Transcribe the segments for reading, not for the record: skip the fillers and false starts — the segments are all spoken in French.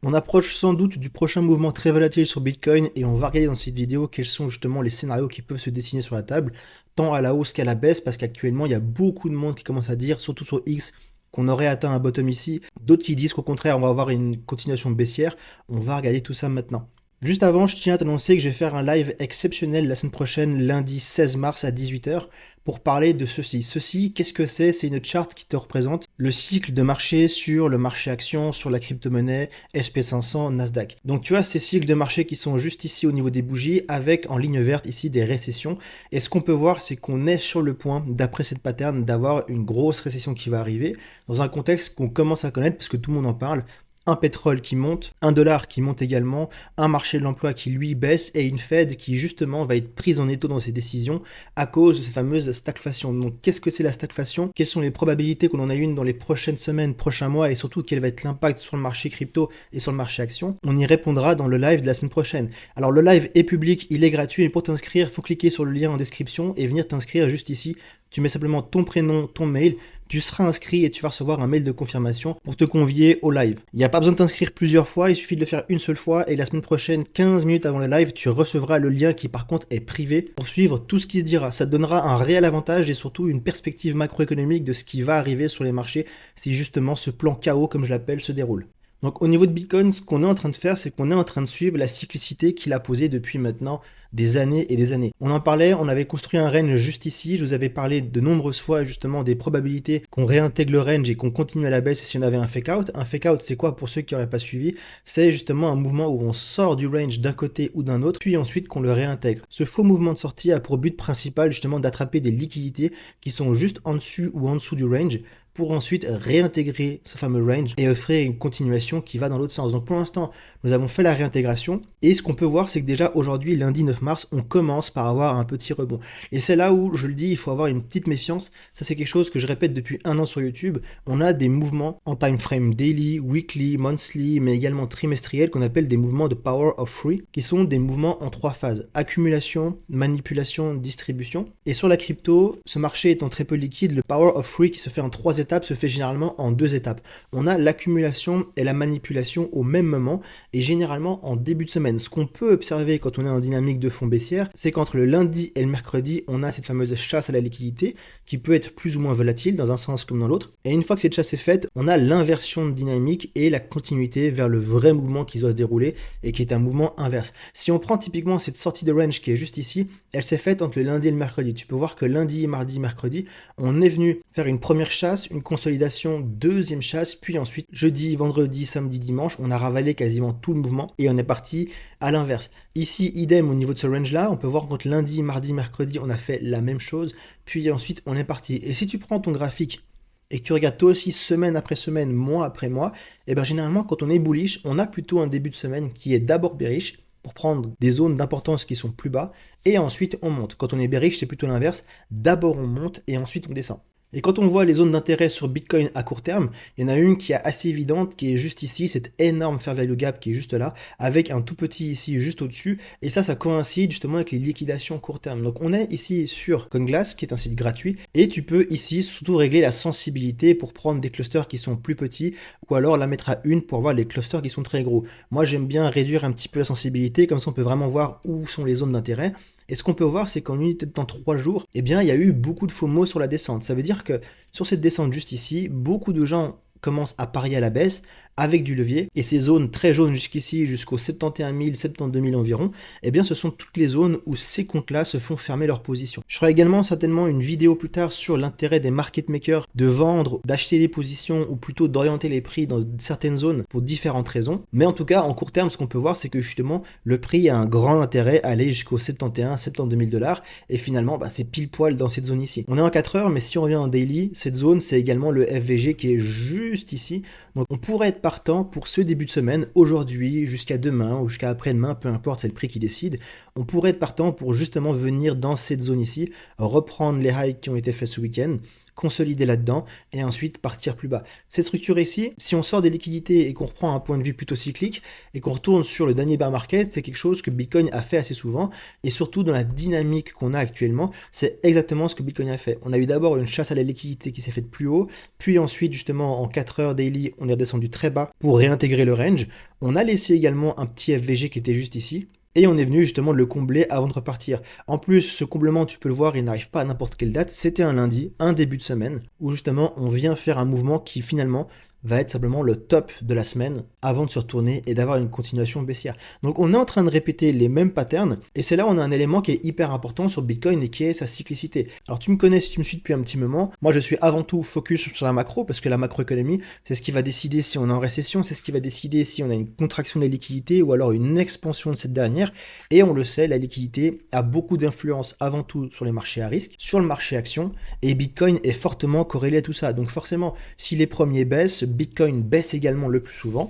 On approche sans doute du prochain mouvement très volatile sur Bitcoin et on va regarder dans cette vidéo quels sont justement les scénarios qui peuvent se dessiner sur la table, tant à la hausse qu'à la baisse, parce qu'actuellement il y a beaucoup de monde qui commence à dire, surtout sur X, qu'on aurait atteint un bottom ici, d'autres qui disent qu'au contraire on va avoir une continuation baissière. On va regarder tout ça maintenant. Juste avant, je tiens à t'annoncer que je vais faire un live exceptionnel la semaine prochaine, lundi 16 mars à 18h, pour parler de ceci. Ceci, qu'est-ce que c'est? C'est une charte qui te représente le cycle de marché sur le marché action, sur la crypto-monnaie, SP500, Nasdaq. Donc tu as ces cycles de marché qui sont juste ici au niveau des bougies, avec en ligne verte ici des récessions. Et ce qu'on peut voir, c'est qu'on est sur le point, d'après cette pattern, d'avoir une grosse récession qui va arriver, dans un contexte qu'on commence à connaître, parce que tout le monde en parle. Un pétrole qui monte, un dollar qui monte également, un marché de l'emploi qui lui baisse et une Fed qui justement va être prise en étau dans ses décisions à cause de cette fameuse stagflation. Donc qu'est-ce que c'est la stagflation? Quelles sont les probabilités qu'on en ait une dans les prochaines semaines, prochains mois et surtout quel va être l'impact sur le marché crypto et sur le marché action? On y répondra dans le live de la semaine prochaine. Alors le live est public, il est gratuit et pour t'inscrire, il faut cliquer sur le lien en description et venir t'inscrire juste ici. Tu mets simplement ton prénom, ton mail, tu seras inscrit et tu vas recevoir un mail de confirmation pour te convier au live. Il n'y a pas besoin de t'inscrire plusieurs fois, il suffit de le faire une seule fois et la semaine prochaine, 15 minutes avant le live, tu recevras le lien qui par contre est privé pour suivre tout ce qui se dira. Ça te donnera un réel avantage et surtout une perspective macroéconomique de ce qui va arriver sur les marchés si justement ce plan chaos, comme je l'appelle, se déroule. Donc au niveau de Bitcoin, ce qu'on est en train de faire, c'est qu'on est en train de suivre la cyclicité qu'il a posée depuis maintenant des années et des années. On en parlait, on avait construit un range juste ici, je vous avais parlé de nombreuses fois justement des probabilités qu'on réintègre le range et qu'on continue à la baisse si on avait un fake out. Un fake out, c'est quoi pour ceux qui n'auraient pas suivi? C'est justement un mouvement où on sort du range d'un côté ou d'un autre, puis ensuite qu'on le réintègre. Ce faux mouvement de sortie a pour but principal justement d'attraper des liquidités qui sont juste en dessus ou en dessous du range, pour ensuite réintégrer ce fameux range et offrir une continuation qui va dans l'autre sens. Donc pour l'instant, nous avons fait la réintégration et ce qu'on peut voir, c'est que déjà aujourd'hui, lundi 9 mars, on commence par avoir un petit rebond. Et c'est là où, je le dis, il faut avoir une petite méfiance. Ça, c'est quelque chose que je répète depuis un an sur YouTube. On a des mouvements en time frame daily, weekly, monthly, mais également trimestriel qu'on appelle des mouvements de power of three, qui sont des mouvements en trois phases. Accumulation, manipulation, distribution. Et sur la crypto, ce marché étant très peu liquide, le power of three qui se fait en trois étapes se fait généralement en deux étapes. On a l'accumulation et la manipulation au même moment et généralement en début de semaine. Ce qu'on peut observer quand on est en dynamique de fond baissière, c'est qu'entre le lundi et le mercredi, on a cette fameuse chasse à la liquidité qui peut être plus ou moins volatile dans un sens comme dans l'autre. Et une fois que cette chasse est faite, on a l'inversion de dynamique et la continuité vers le vrai mouvement qui doit se dérouler et qui est un mouvement inverse. Si on prend typiquement cette sortie de range qui est juste ici, elle s'est faite entre le lundi et le mercredi. Tu peux voir que lundi, mardi, mercredi, on est venu faire une première chasse, une consolidation, deuxième chasse, puis ensuite jeudi, vendredi, samedi, dimanche, on a ravalé quasiment tout le mouvement et on est parti à l'inverse. Ici, idem au niveau de ce range-là, on peut voir qu'entre lundi, mardi, mercredi, on a fait la même chose, puis ensuite on est parti. Et si tu prends ton graphique et que tu regardes toi aussi semaine après semaine, mois après mois, et bien généralement quand on est bullish, on a plutôt un début de semaine qui est d'abord bearish, pour prendre des zones d'importance qui sont plus bas, et ensuite on monte. Quand on est bearish, c'est plutôt l'inverse, d'abord on monte et ensuite on descend. Et quand on voit les zones d'intérêt sur Bitcoin à court terme, il y en a une qui est assez évidente, qui est juste ici, cette énorme fair value gap qui est juste là, avec un tout petit ici juste au-dessus. Et ça coïncide justement avec les liquidations court terme. Donc on est ici sur CoinGlass, qui est un site gratuit, et tu peux ici surtout régler la sensibilité pour prendre des clusters qui sont plus petits, ou alors la mettre à une pour voir les clusters qui sont très gros. Moi j'aime bien réduire un petit peu la sensibilité, comme ça on peut vraiment voir où sont les zones d'intérêt. Et ce qu'on peut voir, c'est qu'en unité de temps 3 jours, eh bien, il y a eu beaucoup de FOMO sur la descente. Ça veut dire que sur cette descente juste ici, beaucoup de gens commencent à parier à la baisse avec du levier. Et ces zones très jaunes jusqu'ici, jusqu'aux 71 000, 72 000 environ, eh bien, ce sont toutes les zones où ces comptes-là se font fermer leur position. Je ferai également certainement une vidéo plus tard sur l'intérêt des market makers de vendre, d'acheter des positions ou plutôt d'orienter les prix dans certaines zones pour différentes raisons. Mais en tout cas, en court terme, ce qu'on peut voir, c'est que justement, le prix a un grand intérêt à aller jusqu'aux 71, 72 000 $. Et finalement, c'est pile poil dans cette zone ici. On est en 4 heures, mais si on revient en daily, cette zone, c'est également le FVG qui est juste ici. Donc on pourrait être partant pour ce début de semaine, aujourd'hui, jusqu'à demain ou jusqu'à après-demain, peu importe, c'est le prix qui décide. On pourrait être partant pour justement venir dans cette zone ici, reprendre les highs qui ont été faits ce week-end, consolider là-dedans et ensuite partir plus bas. Cette structure ici, si on sort des liquidités et qu'on reprend un point de vue plutôt cyclique et qu'on retourne sur le dernier bear market, c'est quelque chose que Bitcoin a fait assez souvent et surtout dans la dynamique qu'on a actuellement, c'est exactement ce que Bitcoin a fait. On a eu d'abord une chasse à la liquidité qui s'est faite plus haut, puis ensuite justement en 4 heures daily, on est redescendu très bas pour réintégrer le range. On a laissé également un petit FVG qui était juste ici. Et on est venu justement le combler avant de repartir. En plus, ce comblement, tu peux le voir, il n'arrive pas à n'importe quelle date. C'était un lundi, un début de semaine, où justement on vient faire un mouvement qui finalement va être simplement le top de la semaine avant de se retourner et d'avoir une continuation baissière. Donc on est en train de répéter les mêmes patterns et c'est là où on a un élément qui est hyper important sur Bitcoin et qui est sa cyclicité. Alors tu me connais si tu me suis depuis un petit moment, moi je suis avant tout focus sur la macro parce que la macroéconomie c'est ce qui va décider si on est en récession, c'est ce qui va décider si on a une contraction des liquidités ou alors une expansion de cette dernière et on le sait, la liquidité a beaucoup d'influence avant tout sur les marchés à risque, sur le marché action et Bitcoin est fortement corrélé à tout ça. Donc forcément, si les premiers baissent, Bitcoin baisse également le plus souvent.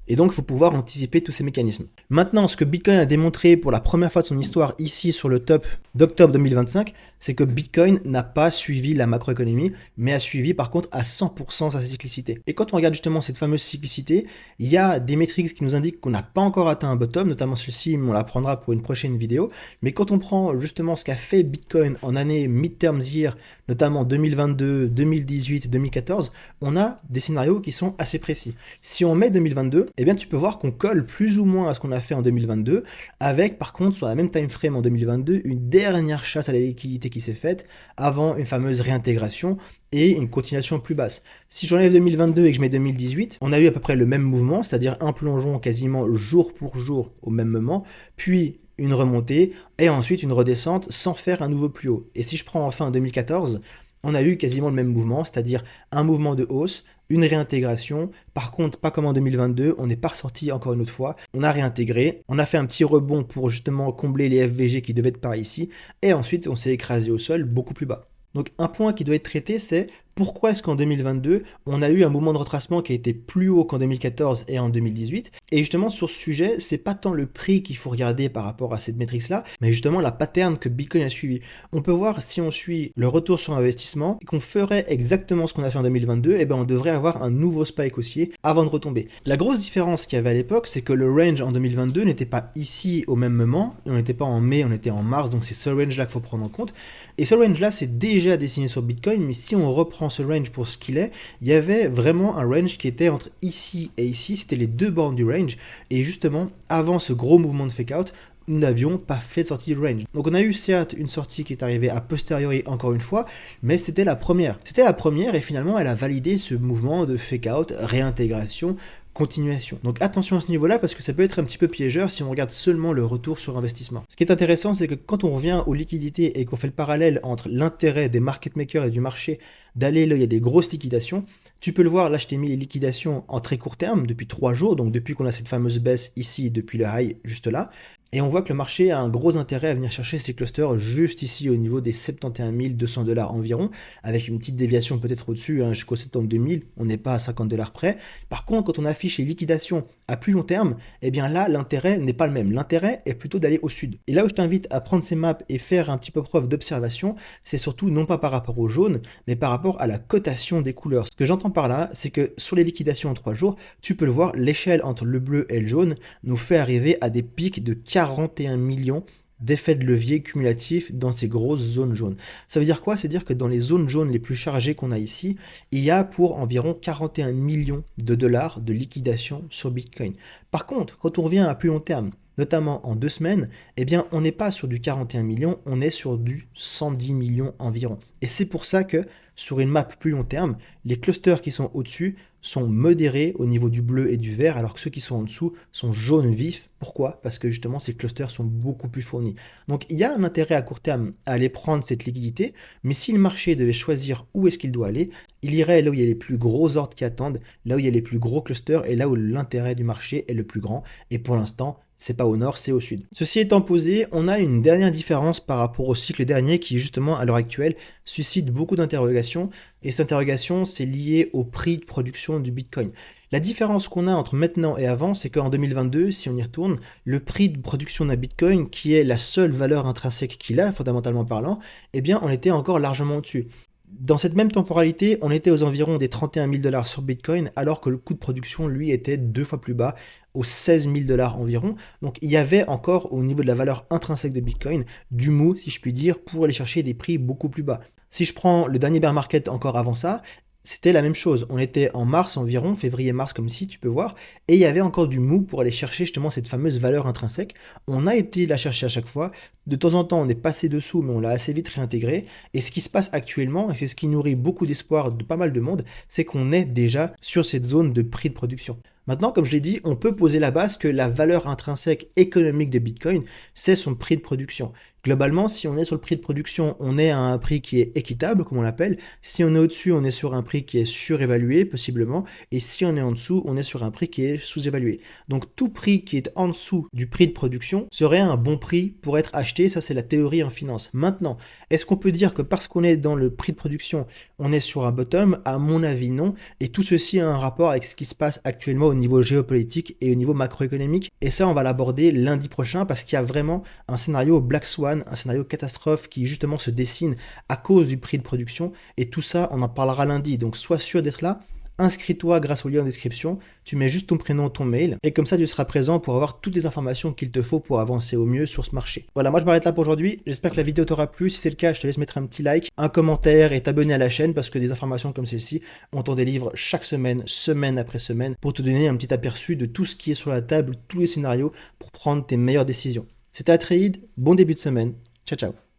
Et donc, il faut pouvoir anticiper tous ces mécanismes. Maintenant, ce que Bitcoin a démontré pour la première fois de son histoire ici sur le top d'octobre 2025, c'est que Bitcoin n'a pas suivi la macroéconomie, mais a suivi par contre à 100% sa cyclicité. Et quand on regarde justement cette fameuse cyclicité, il y a des métriques qui nous indiquent qu'on n'a pas encore atteint un bottom, notamment celle-ci, on la prendra pour une prochaine vidéo. Mais quand on prend justement ce qu'a fait Bitcoin en année midterm year, notamment 2022, 2018, 2014, on a des scénarios qui sont assez précis. Si on met 2022, eh bien tu peux voir qu'on colle plus ou moins à ce qu'on a fait en 2022, avec par contre sur la même time frame en 2022, une dernière chasse à la liquidité qui s'est faite avant une fameuse réintégration et une continuation plus basse. Si j'enlève 2022 et que je mets 2018, on a eu à peu près le même mouvement, c'est-à-dire un plongeon quasiment jour pour jour au même moment, puis une remontée et ensuite une redescente sans faire un nouveau plus haut. Et si je prends enfin 2014, on a eu quasiment le même mouvement, c'est-à-dire un mouvement de hausse, une réintégration. Par contre, pas comme en 2022, on n'est pas ressorti encore une autre fois. On a réintégré, on a fait un petit rebond pour justement combler les FVG qui devaient être par ici, et ensuite on s'est écrasé au sol beaucoup plus bas. Donc un point qui doit être traité, c'est pourquoi est-ce qu'en 2022, on a eu un mouvement de retracement qui a été plus haut qu'en 2014 et en 2018. Et justement, sur ce sujet, c'est pas tant le prix qu'il faut regarder par rapport à cette métrique-là, mais justement la pattern que Bitcoin a suivi. On peut voir si on suit le retour sur investissement, qu'on ferait exactement ce qu'on a fait en 2022, et ben on devrait avoir un nouveau spike haussier avant de retomber. La grosse différence qu'il y avait à l'époque, c'est que le range en 2022 n'était pas ici au même moment, on n'était pas en mai, on était en mars, donc c'est ce range-là qu'il faut prendre en compte. Et ce range-là, c'est déjà dessiné sur Bitcoin, mais si on reprend ce range pour ce qu'il est, il y avait vraiment un range qui était entre ici et ici, c'était les deux bornes du range, et justement, avant ce gros mouvement de fake out, nous n'avions pas fait de sortie du range. Donc on a eu certes une sortie qui est arrivée a posteriori encore une fois, mais c'était la première. C'était la première et finalement elle a validé ce mouvement de fake out, réintégration, continuation. Donc attention à ce niveau-là parce que ça peut être un petit peu piégeur si on regarde seulement le retour sur investissement. Ce qui est intéressant, c'est que quand on revient aux liquidités et qu'on fait le parallèle entre l'intérêt des market makers et du marché d'aller là, il y a des grosses liquidations, tu peux le voir, là je t'ai mis les liquidations en très court terme depuis 3 jours, donc depuis qu'on a cette fameuse baisse ici, depuis le high juste là, et on voit que le marché a un gros intérêt à venir chercher ces clusters juste ici au niveau des 71 200 $ environ, avec une petite déviation peut-être au-dessus, hein, jusqu'au 72 000, on n'est pas à 50 $ près. Par contre, quand on affiche les liquidations à plus long terme, eh bien là, l'intérêt n'est pas le même. L'intérêt est plutôt d'aller au sud. Et là où je t'invite à prendre ces maps et faire un petit peu preuve d'observation, c'est surtout non pas par rapport au jaune, mais par rapport à la cotation des couleurs. Ce que j'entends par là, c'est que sur les liquidations en 3 jours, tu peux le voir, l'échelle entre le bleu et le jaune nous fait arriver à des pics de 41 millions d'effets de levier cumulatifs dans ces grosses zones jaunes. Ça veut dire quoi? Ça veut dire que dans les zones jaunes les plus chargées qu'on a ici, il y a pour environ 41 millions de dollars de liquidation sur Bitcoin. Par contre, quand on revient à plus long terme, notamment en 2 semaines, eh bien on n'est pas sur du 41 millions, on est sur du 110 millions environ. Et c'est pour ça que sur une map plus long terme, les clusters qui sont au-dessus sont modérés au niveau du bleu et du vert, alors que ceux qui sont en dessous sont jaunes vifs. Pourquoi? Parce que justement ces clusters sont beaucoup plus fournis. Donc il y a un intérêt à court terme à aller prendre cette liquidité, mais si le marché devait choisir où est-ce qu'il doit aller, il irait là où il y a les plus gros ordres qui attendent, là où il y a les plus gros clusters et là où l'intérêt du marché est le plus grand. Et pour l'instant, c'est pas au nord, c'est au sud. Ceci étant posé, on a une dernière différence par rapport au cycle dernier qui justement à l'heure actuelle suscite beaucoup d'interrogations. Et cette interrogation, c'est lié au prix de production du Bitcoin. La différence qu'on a entre maintenant et avant, c'est qu'en 2022, si on y retourne, le prix de production d'un Bitcoin, qui est la seule valeur intrinsèque qu'il a, fondamentalement parlant, eh bien on était encore largement au-dessus. Dans cette même temporalité, on était aux environs des 31 000 dollars sur Bitcoin, alors que le coût de production, lui, était 2 fois plus bas, aux 16 000 dollars environ. Donc il y avait encore, au niveau de la valeur intrinsèque de Bitcoin, du mou, si je puis dire, pour aller chercher des prix beaucoup plus bas. Si je prends le dernier bear market encore avant ça, c'était la même chose. On était en mars environ, février-mars comme ici, tu peux voir, et il y avait encore du mou pour aller chercher justement cette fameuse valeur intrinsèque. On a été la chercher à chaque fois. De temps en temps, on est passé dessous, mais on l'a assez vite réintégré. Et ce qui se passe actuellement, et c'est ce qui nourrit beaucoup d'espoir de pas mal de monde, c'est qu'on est déjà sur cette zone de prix de production. Maintenant, comme je l'ai dit, on peut poser la base que la valeur intrinsèque économique de Bitcoin, c'est son prix de production. Globalement, si on est sur le prix de production, on est à un prix qui est équitable, comme on l'appelle. Si on est au-dessus, on est sur un prix qui est surévalué, possiblement. Et si on est en dessous, on est sur un prix qui est sous-évalué. Donc tout prix qui est en dessous du prix de production serait un bon prix pour être acheté. Ça, c'est la théorie en finance. Maintenant, est-ce qu'on peut dire que parce qu'on est dans le prix de production, on est sur un bottom? À mon avis, non. Et tout ceci a un rapport avec ce qui se passe actuellement au niveau géopolitique et au niveau macroéconomique. Et ça, on va l'aborder lundi prochain parce qu'il y a vraiment un scénario Black Swan, un scénario catastrophe qui justement se dessine à cause du prix de production. Et tout ça, on en parlera lundi. Donc sois sûr d'être là. Inscris-toi grâce au lien en description, tu mets juste ton prénom, ton mail, et comme ça tu seras présent pour avoir toutes les informations qu'il te faut pour avancer au mieux sur ce marché. Voilà, moi je m'arrête là pour aujourd'hui, j'espère que la vidéo t'aura plu, si c'est le cas je te laisse mettre un petit like, un commentaire et t'abonner à la chaîne parce que des informations comme celle-ci, on t'en délivre chaque semaine, semaine après semaine, pour te donner un petit aperçu de tout ce qui est sur la table, tous les scénarios pour prendre tes meilleures décisions. C'était Atreides, bon début de semaine, ciao ciao.